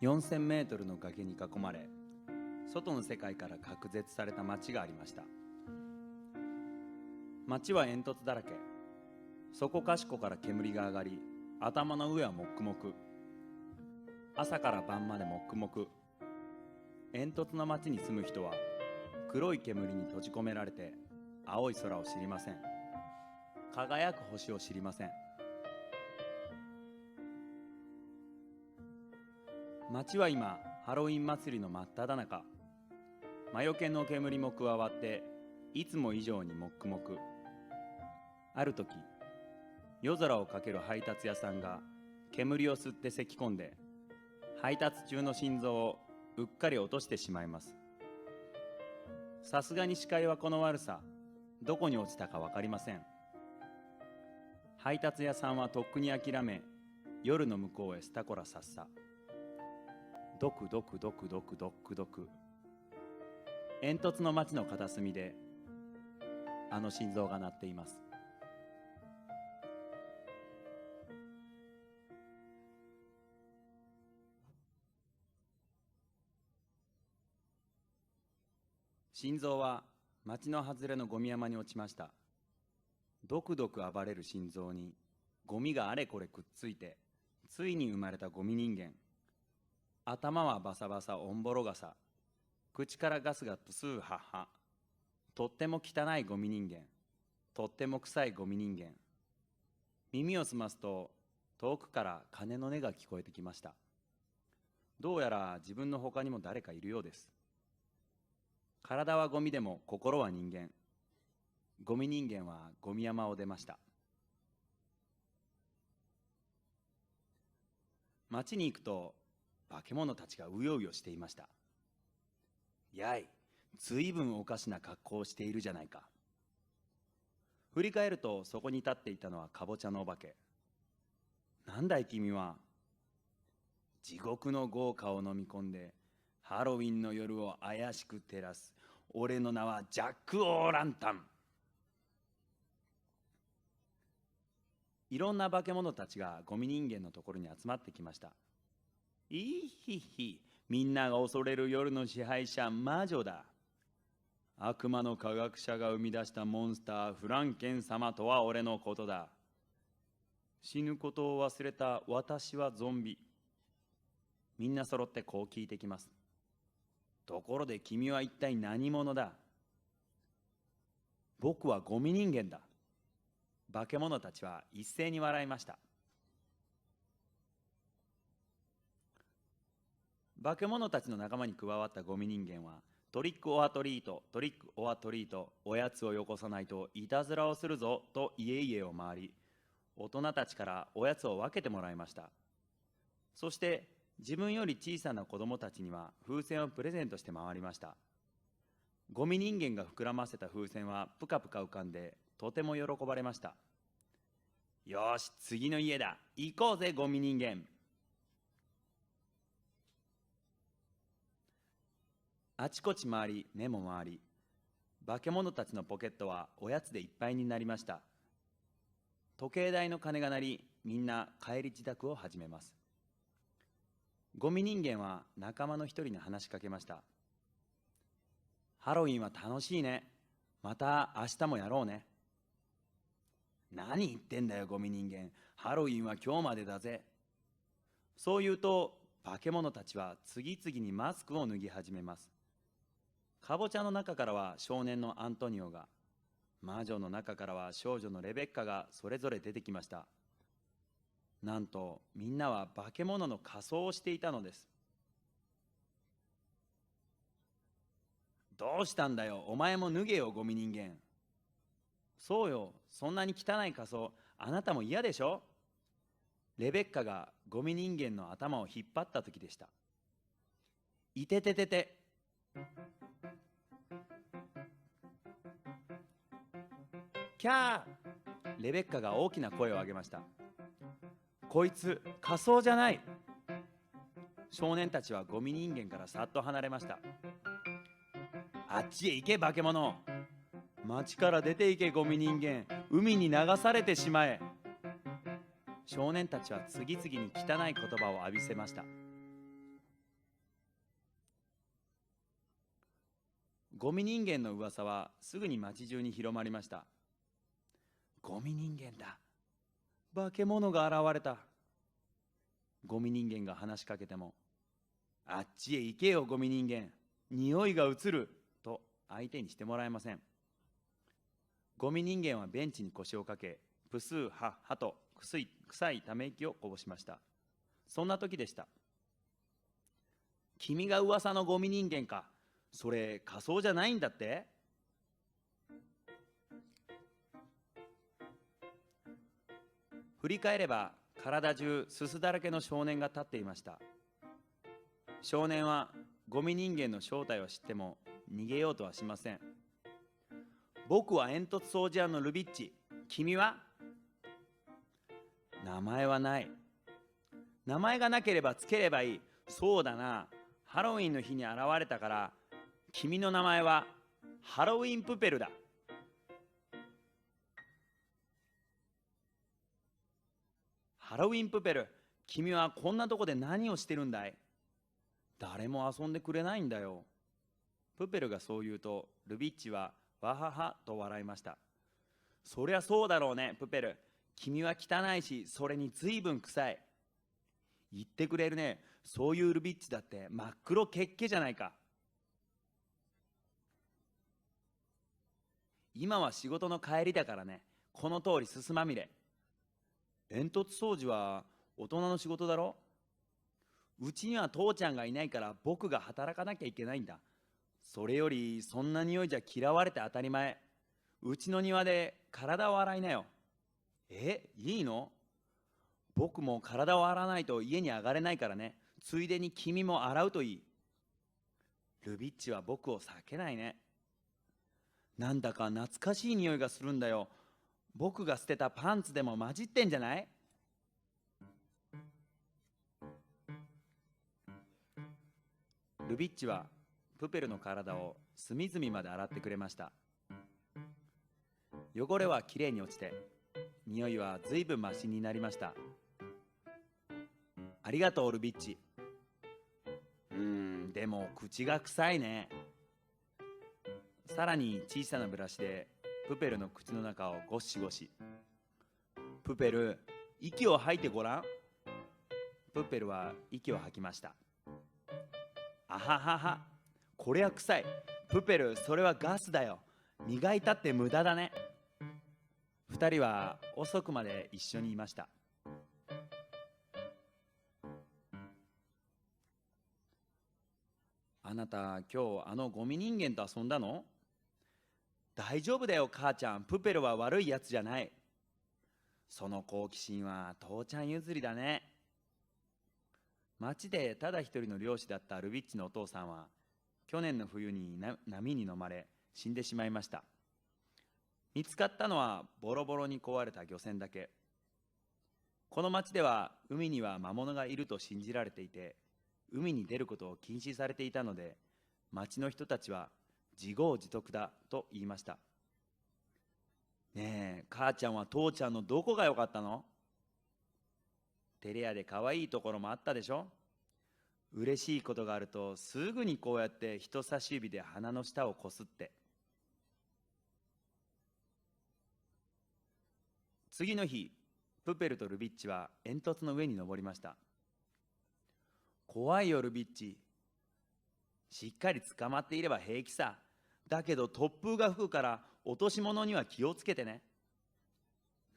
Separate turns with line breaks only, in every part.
4000メートルの崖に囲まれ、外の世界から隔絶された町がありました。町は煙突だらけ、そこかしこから煙が上がり、頭の上はもっくもく。朝から晩までもっくもく。煙突の町に住む人は黒い煙に閉じ込められて、青い空を知りません。輝く星を知りません。町は今ハロウィン祭りの真っ只中。魔除けの煙も加わっていつも以上にもっくもく。ある時、夜空をかける配達屋さんが煙を吸って咳き込んで、配達中の心臓をうっかり落としてしまいます。さすがに視界はこの悪さ、どこに落ちたか分かりません。配達屋さんはとっくに諦め、夜の向こうへスタコラさっさ。ドクドクドクドクドクドク。煙突の町の片隅であの心臓が鳴っています。心臓は町の外れのゴミ山に落ちました。ドクドク暴れる心臓にゴミがあれこれくっついて、ついに生まれたゴミ人間。頭はバサバサオンボロガサ、口からガスがプスーハッハ。とっても汚いゴミ人間、とっても臭いゴミ人間。耳を澄ますと遠くから鐘の音が聞こえてきました。どうやら自分の他にも誰かいるようです。体はゴミでも心は人間。ゴミ人間はゴミ山を出ました。町に行くと化け物たちがうようよしていました。やい、ずいぶんおかしな格好をしているじゃないか。振り返るとそこに立っていたのはかぼちゃのお化け。なんだい君は。地獄の豪華を飲み込んでハロウィンの夜を怪しく照らす。俺の名はジャック・オーランタン。いろんな化け物たちがゴミ人間のところに集まってきました。いひひ、みんなが恐れる夜の支配者、魔女だ。悪魔の科学者が生み出したモンスター、フランケン様とは俺のことだ。死ぬことを忘れた私はゾンビ。みんな揃ってこう聞いてきます。ところで君は一体何者だ。僕はゴミ人間だ。化け物たちは一斉に笑いました。化け物たちの仲間に加わったゴミ人間は、トリック・オア・トリート、トリック・オア・トリート、おやつをよこさないといたずらをするぞと家々を回り、大人たちからおやつを分けてもらいました。そして自分より小さな子供たちには風船をプレゼントして回りました。ゴミ人間が膨らませた風船はぷかぷか浮かんで、とても喜ばれました。よし、次の家だ。行こうぜ、ゴミ人間。あちこち回り、目も回り、化け物たちのポケットはおやつでいっぱいになりました。時計台の鐘が鳴り、みんな帰り支度を始めます。ゴミ人間は仲間の一人に話しかけました。ハロウィンは楽しいね。また明日もやろうね。何言ってんだよゴミ人間。ハロウィンは今日までだぜ。そう言うと化け物たちは次々にマスクを脱ぎ始めます。かぼちゃの中からは少年のアントニオが、魔女の中からは少女のレベッカがそれぞれ出てきました。なんとみんなは化け物の仮装をしていたのです。どうしたんだよ、お前も脱げよゴミ人間。そうよ、そんなに汚い仮装、あなたも嫌でしょ。レベッカがゴミ人間の頭を引っ張った時でした。いてててて。キャー。レベッカが大きな声を上げました。こいつ仮装じゃない。少年たちはゴミ人間からさっと離れました。あっちへ行け化け物。町から出て行けゴミ人間。海に流されてしまえ。少年たちは次々に汚い言葉を浴びせました。ゴミ人間の噂はすぐに町中に広まりました。ゴミ人間だ。化け物が現れた。ゴミ人間が話しかけても、あっちへ行けよゴミ人間、匂いが移ると相手にしてもらえません。ゴミ人間はベンチに腰をかけ、プスーハハと臭いため息をこぼしました。そんな時でした。君が噂のゴミ人間か。それ仮装じゃないんだって？振り返れば体中すすだらけの少年が立っていました。少年はゴミ人間の正体を知っても逃げようとはしません。僕は煙突掃除屋のルビッチ。君は？名前はない。名前がなければつければいい。そうだな。ハロウィンの日に現れたから、君の名前はハロウィンプペルだ。ハロウィンプペル、君はこんなとこで何をしてるんだい？誰も遊んでくれないんだよ。プペルがそう言うと、ルビッチはわははと笑いました。そりゃそうだろうね、プペル。君は汚いし、それに随分臭い。言ってくれるね。そういうルビッチだって真っ黒けっけじゃないか。今は仕事の帰りだからね。この通りすすまみれ。煙突掃除は大人の仕事だろ？うちには父ちゃんがいないから僕が働かなきゃいけないんだ。それよりそんな匂いじゃ嫌われて当たり前。うちの庭で体を洗いなよ。いいの？僕も体を洗わないと家に上がれないからね。ついでに君も洗うといい。ルビッチは僕を避けないね。なんだか懐かしい匂いがするんだよ。僕が捨てたパンツでも混じってんじゃない？ルビッチはプペルの体を隅々まで洗ってくれました。汚れはきれいに落ちて、匂いはずいぶんマシになりました。ありがとうルビッチ。でも口が臭いね。さらに小さなブラシでプペルの口の中をゴシゴシ。プペル、息を吐いてごらん。プペルは息を吐きました。あははは、これは臭い。プペル、それはガスだよ。磨いたって無駄だね。二人は遅くまで一緒にいました。あなた、今日あのゴミ人間と遊んだの？大丈夫だよ母ちゃん、プペルは悪いやつじゃない。その好奇心は父ちゃん譲りだね。町でただ一人の漁師だったルビッチのお父さんは去年の冬に波に飲まれ死んでしまいました。見つかったのはボロボロに壊れた漁船だけ。この町では海には魔物がいると信じられていて、海に出ることを禁止されていたので、町の人たちは自業自得だと言いました。ねえ、母ちゃんは父ちゃんのどこが良かったの？照れ屋で可愛いところもあったでしょ？嬉しいことがあるとすぐにこうやって人差し指で鼻の下をこすって。次の日、プペルとルビッチは煙突の上に登りました。怖いよルビッチ。しっかり捕まっていれば平気さ。だけど突風が吹くから落とし物には気をつけてね。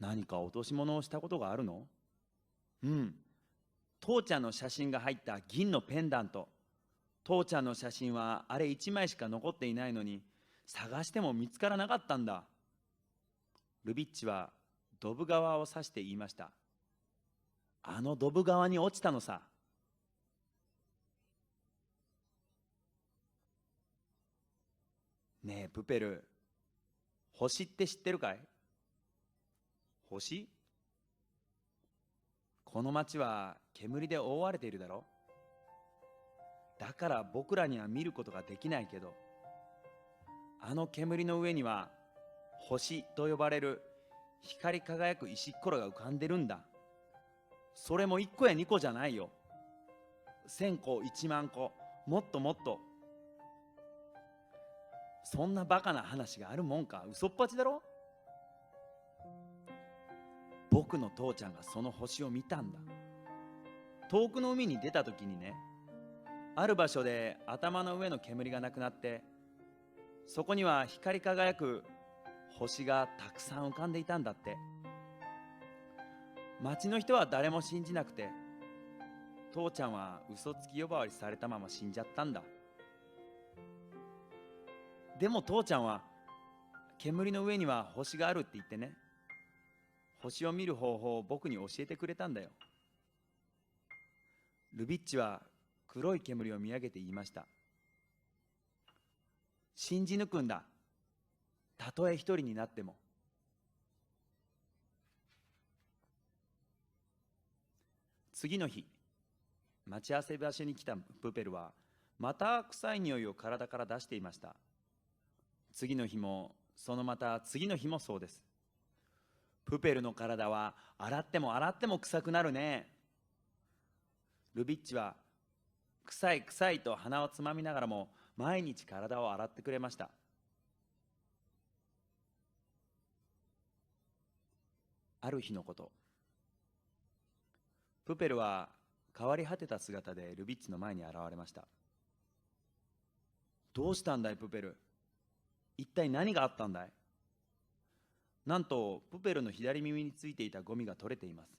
何か落とし物をしたことがあるの？父ちゃんの写真が入った銀のペンダント。父ちゃんの写真はあれ1枚しか残っていないのに、探しても見つからなかったんだ。ルビッチはドブ川を指して言いました。あのドブ川に落ちたのさ。ねえプペル、星って知ってるかい？星？この町は煙で覆われているだろ。だから僕らには見ることができないけど、あの煙の上には星と呼ばれる光り輝く石っころが浮かんでるんだ。それも1個や2個じゃないよ。1000個、1万個、もっともっと。そんなバカな話があるもんか。嘘っぱちだろ。僕の父ちゃんがその星を見たんだ。遠くの海に出た時にね、ある場所で頭の上の煙がなくなって、そこには光り輝く星がたくさん浮かんでいたんだって。町の人は誰も信じなくて、父ちゃんは嘘つき呼ばわりされたまま死んじゃったんだ。でも父ちゃんは煙の上には星があるって言ってね、星を見る方法を僕に教えてくれたんだよ。ルビッチは黒い煙を見上げて言いました。信じ抜くんだ。たとえ一人になっても。次の日、待ち合わせ場所に来たプペルはまた臭い匂いを体から出していました。次の日もそのまた次の日もそうです。プペルの体は洗っても洗っても臭くなるね。ルビッチは臭い臭いと鼻をつまみながらも毎日体を洗ってくれました。ある日のこと、プペルは変わり果てた姿でルビッチの前に現れました。どうしたんだいプペル、一体何があったんだい。なんとプペルの左耳についていたゴミが取れています。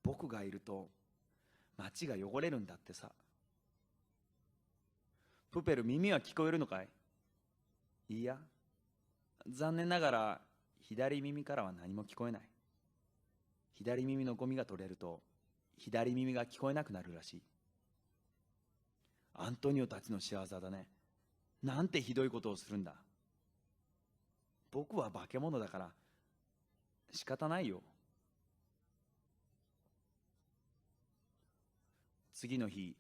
僕がいると街が汚れるんだってさ。プペル、耳は聞こえるのかい。いいや、残念ながら左耳からは何も聞こえない。左耳のゴミが取れると左耳が聞こえなくなるらしい。アントニオたちの仕業だね。なんてひどいことをするんだ。僕は化け物だから仕方ないよ。次の日、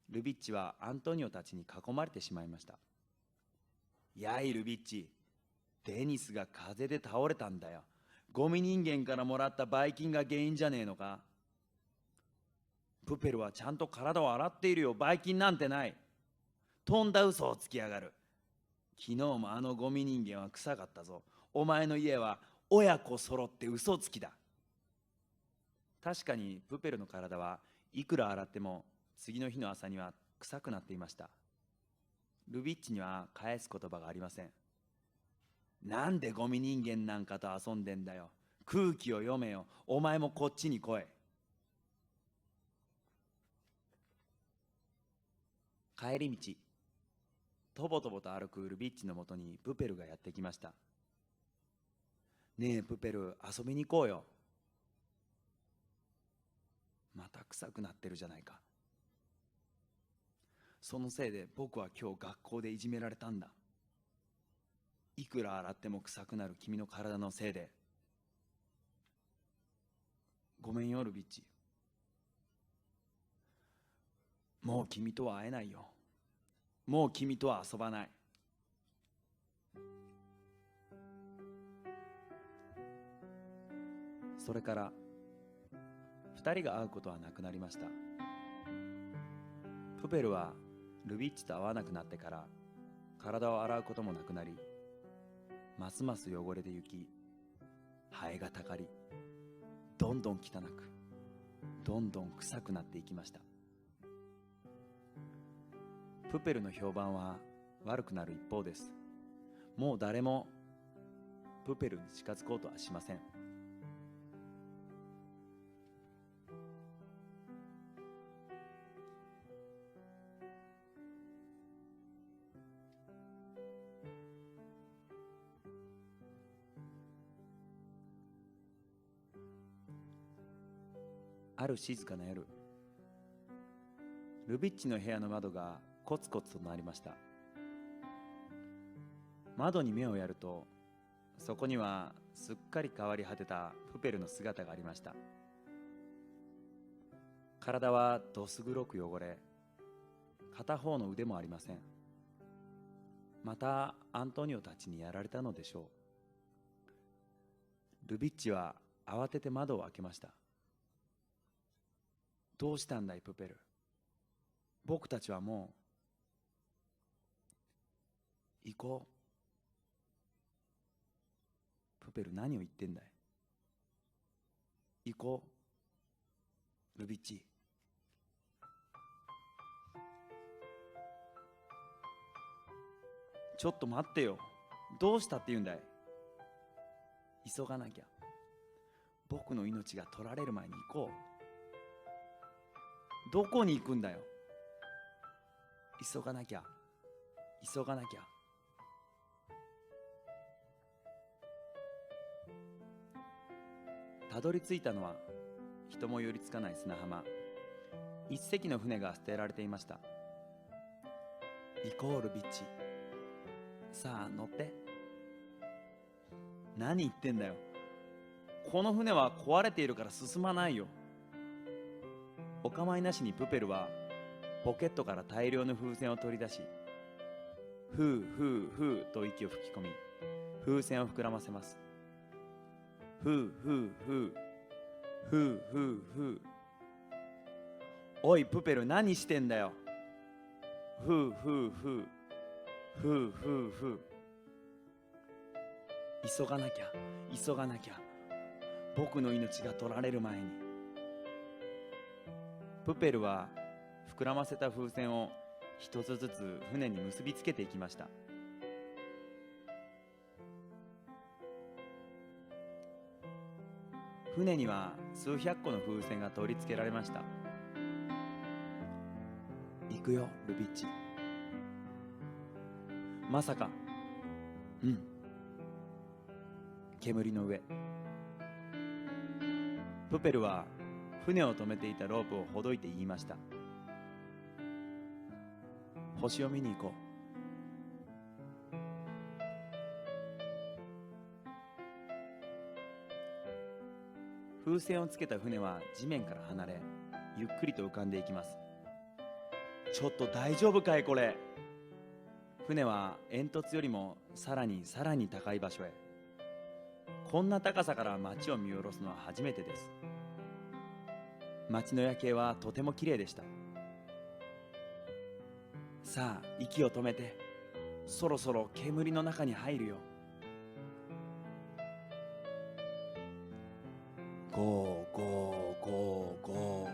ルビッチはアントニオたちに囲まれてしまいました。やいルビッチ、デニスが風邪で倒れたんだよ。ゴミ人間からもらったばい菌が原因じゃねえのか。プペルはちゃんと体を洗っているよ。ばい菌なんてない。とんだ嘘をつきやがる。昨日もあのゴミ人間は臭かったぞ。お前の家は親子揃って嘘つきだ。確かにプペルの体はいくら洗っても次の日の朝には臭くなっていました。ルビッチには返す言葉がありません。なんでゴミ人間なんかと遊んでんだよ。空気を読めよ。お前もこっちに来い。帰り道、とぼとぼと歩くルビッチのもとにプペルがやってきました。ねえプペル、遊びに行こうよ。また臭くなってるじゃないか。そのせいで僕は今日学校でいじめられたんだ。いくら洗っても臭くなる君の体のせいで。ごめんよルビッチ。もう君とは会えないよ。もう君とは遊ばない。それから二人が会うことはなくなりました。プペルはルビッチと会わなくなってから体を洗うこともなくなり、ますます汚れてゆき、ハエがたかり、どんどん汚く、どんどん臭くなっていきました。プペルの評判は悪くなる一方です。もう誰もプペルに近づこうとはしません。ある静かな夜、ルビッチの部屋の窓がコツコツと鳴りました。窓に目をやると、そこにはすっかり変わり果てたプペルの姿がありました。体はどす黒く汚れ、片方の腕もありません。またアントニオたちにやられたのでしょう。ルビッチは慌てて窓を開けました。どうしたんだいプペル。僕たちはも行こう。プペル、何を言ってんだい。行こうルビッチ。ちょっと待ってよ。どうしたって言うんだい。急がなきゃ。僕の命が取られる前に行こう。どこに行くんだよ。急がなきゃ。急がなきゃ。たどり着いたのは人も寄りつかない砂浜。一隻の船が捨てられていました。行こうルビッチ。さあ乗って。何言ってんだよ。この船は壊れているから進まないよ。お構いなしにプペルはポケットから大量の風船を取り出し、ふうふうふうと息を吹き込み、風船を膨らませます。ふうふうふうふうふうふう。おいプペル、何してんだよ。ふうふうふうふうふうふう。急がなきゃ、急がなきゃ。僕の命が取られる前に。プペルは膨らませた風船を一つずつ船に結びつけていきました。船には数百個の風船が取り付けられました。行くよルビッチ。まさか。煙の上。プペルは船を止めていたロープをほどいて言いました。星を見に行こう。風船をつけた船は地面から離れ、ゆっくりと浮かんでいきます。ちょっと大丈夫かいこれ。船は煙突よりもさらに高い場所へ。こんな高さから街を見下ろすのは初めてです。街の夜景はとても綺麗でした。さあ息を止めて、そろそろ煙の中に入るよ。ゴーゴーゴーゴ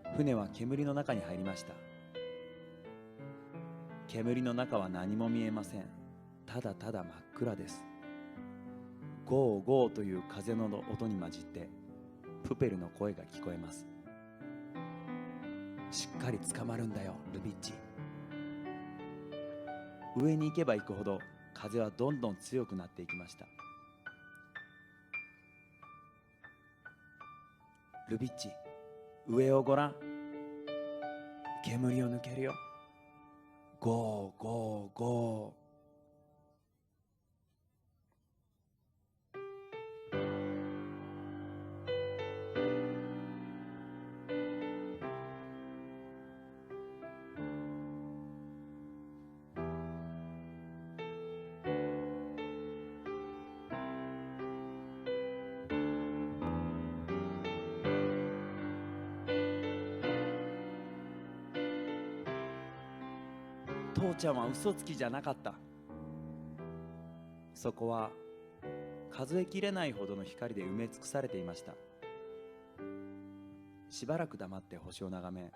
ー。船は煙の中に入りました。煙の中は何も見えません。ただただ真っ暗です。ゴーゴーという風の音に混じってプペルの声が聞こえます。しっかり捕まるんだよルビッチ。上に行けば行くほど風はどんどん強くなっていきました。ルビッチ、上をごらん。煙を抜けるよ。ゴーゴーゴー。父ちゃんは嘘つきじゃなかった。そこは数えきれないほどの光で埋め尽くされていました。しばらく黙って星を眺め、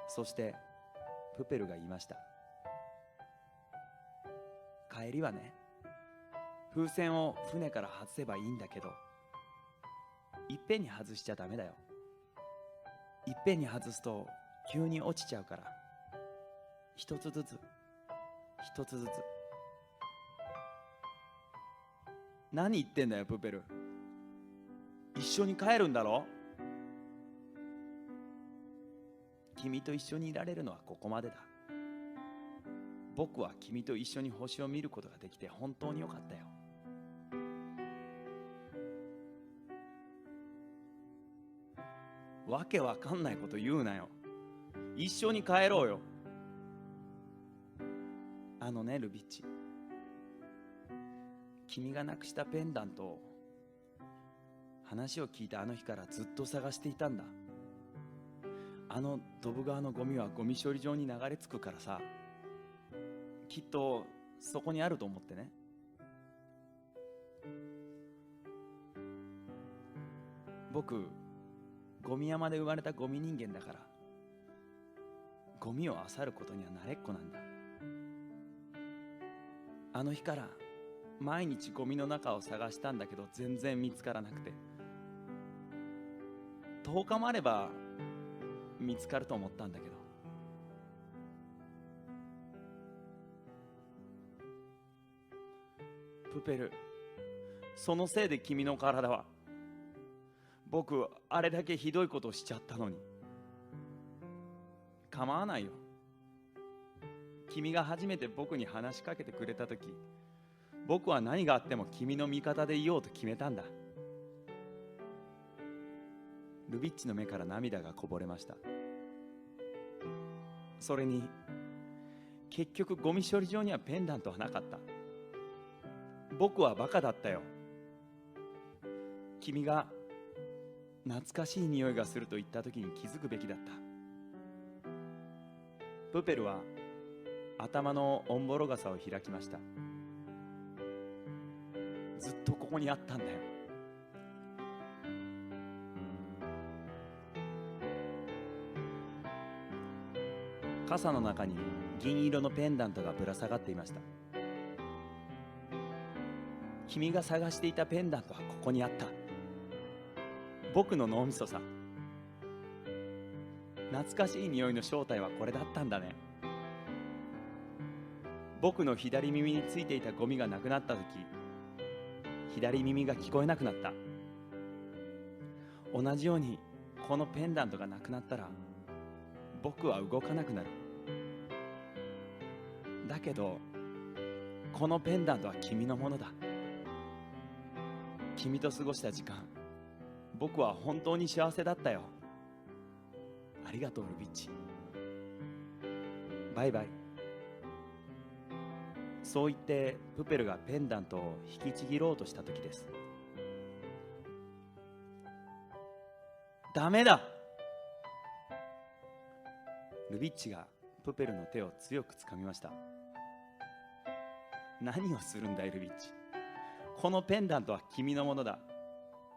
そしてプペルが言いました。帰りはね、風船を船から外せばいいんだけど、いっぺんに外しちゃダメだよ。いっぺんに外すと急に落ちちゃうから、一つずつ一つずつ。何言ってんだよプペル。一緒に帰るんだろ。君と一緒にいられるのはここまでだ。僕は君と一緒に星を見ることができて本当によかったよ。わけわかんないこと言うなよ。一緒に帰ろうよ。あのねルビッチ、君がなくしたペンダントを話を聞いたあの日からずっと探していたんだ。あのドブ川のゴミはゴミ処理場に流れ着くからさ、きっとそこにあると思ってね。僕、ゴミ山で生まれたゴミ人間だから、ゴミを漁ることには慣れっこなんだ。あの日から毎日ゴミの中を探したんだけど、全然見つからなくて、10日もあれば見つかると思ったんだけど、プペル、そのせいで君の体は、僕あれだけひどいことをしちゃったのに。構わないよ。君が初めて僕に話しかけてくれた時、僕は何があっても君の味方でいようと決めたんだ。ルビッチの目から涙がこぼれました。それに結局ゴミ処理場にはペンダントはなかった。僕はバカだったよ。君が懐かしい匂いがすると言った時に気づくべきだった。プペルは頭のオンボロ傘を開きました。ずっとここにあったんだよ。傘の中に銀色のペンダントがぶら下がっていました。君が探していたペンダントはここにあった。僕の脳みそさ。懐かしい匂いの正体はこれだったんだね。僕の左耳についていたゴミがなくなった時、左耳が聞こえなくなった。同じようにこのペンダントがなくなったら、僕は動かなくなる。だけどこのペンダントは君のものだ。君と過ごした時間、僕は本当に幸せだったよ。ありがとうルビッチ。バイバイ。そう言ってプペルがペンダントを引きちぎろうとした時です。ダメだ。ルビッチがプペルの手を強く掴みました。何をするんだいルビッチ。このペンダントは君のものだ。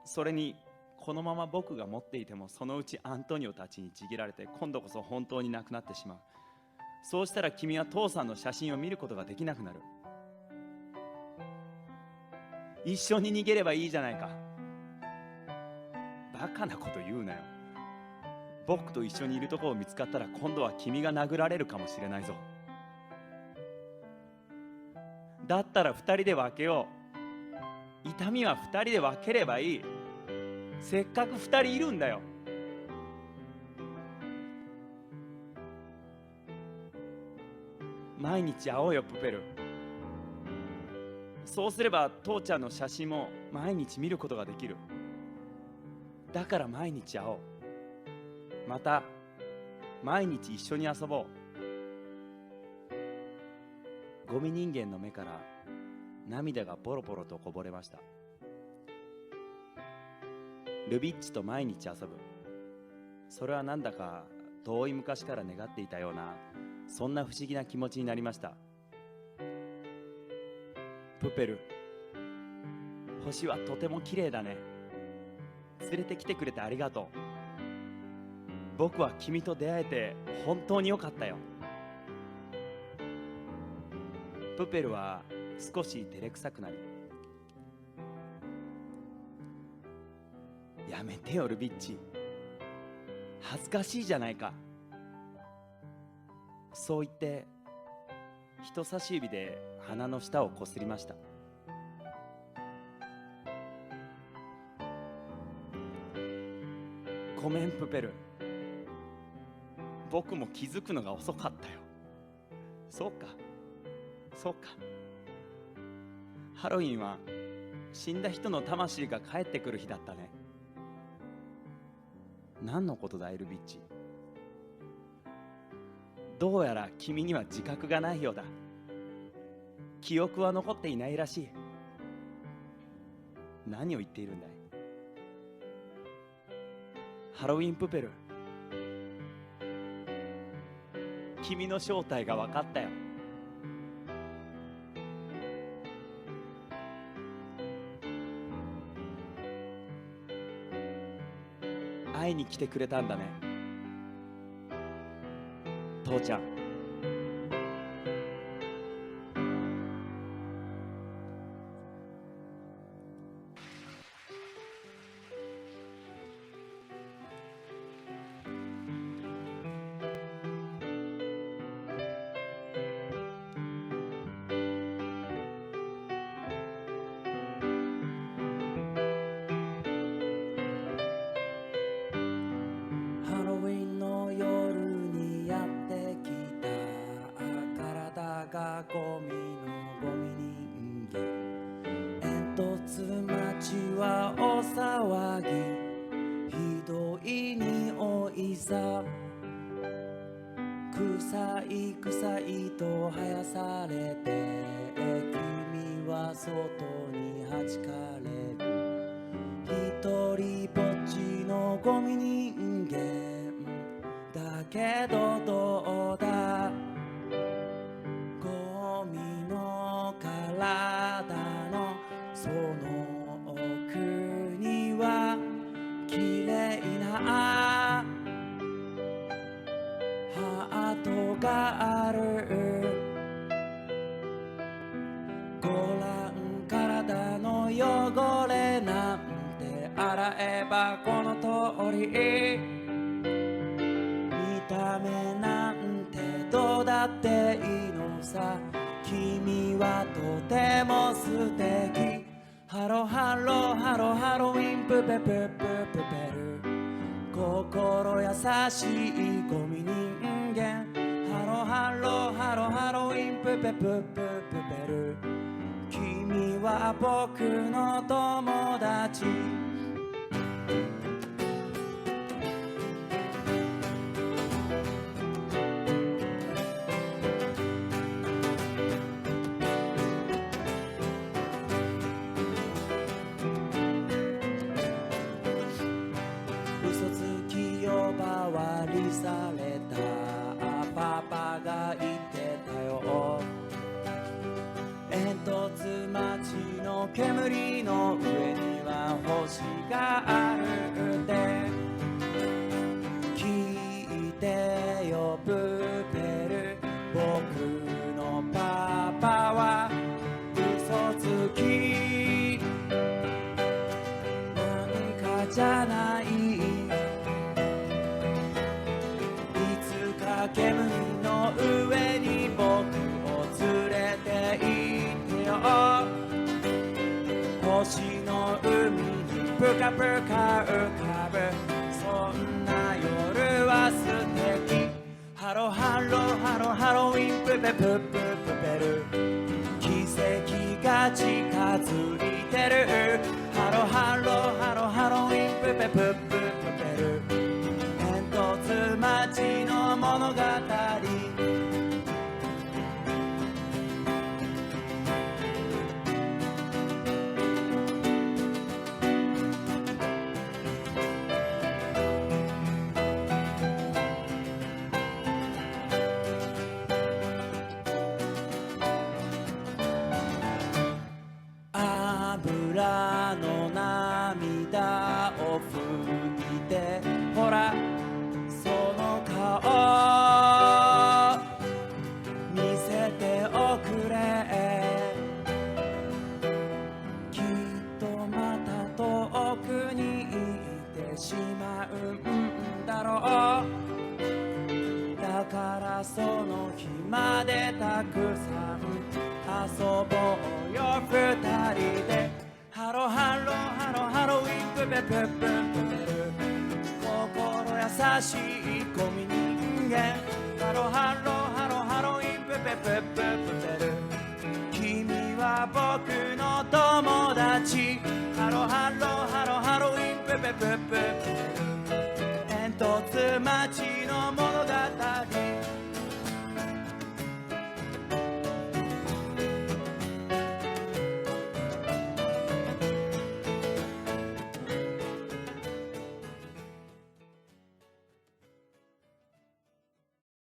それにこのまま僕が持っていても、そのうちアントニオたちにちぎられて、今度こそ本当になくなってしまう。そうしたら君は父さんの写真を見ることができなくなる。一緒に逃げればいいじゃないか。バカなこと言うなよ。僕と一緒にいるところを見つかったら、今度は君が殴られるかもしれないぞ。だったら二人で分けよう。痛みは二人で分ければいい。せっかく二人いるんだよ。毎日会おうよプペル。そうすれば父ちゃんの写真も毎日見ることができる。だから毎日会おう。また毎日一緒に遊ぼう。ゴミ人間の目から涙がポロポロとこぼれました。ルビッチと毎日遊ぶ。それはなんだか遠い昔から願っていたような、そんな不思議な気持ちになりました。プペル、星はとても綺麗だね。連れてきてくれてありがとう。僕は君と出会えて本当によかったよ。プペルは少し照れくさくなり、やめてよルビッチ、恥ずかしいじゃないか。そう言って人差し指で鼻の下をこすりました。ごめんプペル、僕も気づくのが遅かったよ。そうかそうか。ハロウィンは死んだ人の魂が帰ってくる日だったね。何のことだエルビッチ。どうやら君には自覚がないようだ。記憶は残っていないらしい。何を言っているんだい。ハロウィンプペル、君の正体が分かったよ。会いに来てくれたんだね。父ちゃん。
ハロウィンの夜にやってきた体がゴミのゴミ人間。煙突町はお騒ぎ、ひどい匂いさ。臭い臭いと生やされて、君は外にはじかれる。一人ぼっちのゴミ人間だけどどうだ。ゴミの体のその奥には綺麗なハートがある。ご覧体の汚れなんて洗えばこの通り。見た目なんてどうだっていいのさ。君はとても素敵。ハロハロハロハロウィンプペプププペル。心優しいゴミ人間。ハロハロハロハロウィンプペプププペル。君は僕の友達。嘘つき呼ばわりされたパパが言ってたよ。煙突町の煙の上には星があるって。聞いてよプペル、僕のパパは嘘つきなんかじゃない。いつか煙の上に僕を連れて行ってよ。星の海にぷかぷか浮かぶそんな夜は素敵。ハロハロハロハロウィンプペプププペル。奇跡が近づいてる。ハロハロハロハロウィンプペプププペル。煙突町の物語。油の涙を拭いてほらその顔見せておくれ。きっとまた遠くにいてしまうんだろう。だからその日までたくさん遊ぼうよ二人で。ハロハロハロハロウィンプペプププペル。心優しいゴミ人間。ハロハロ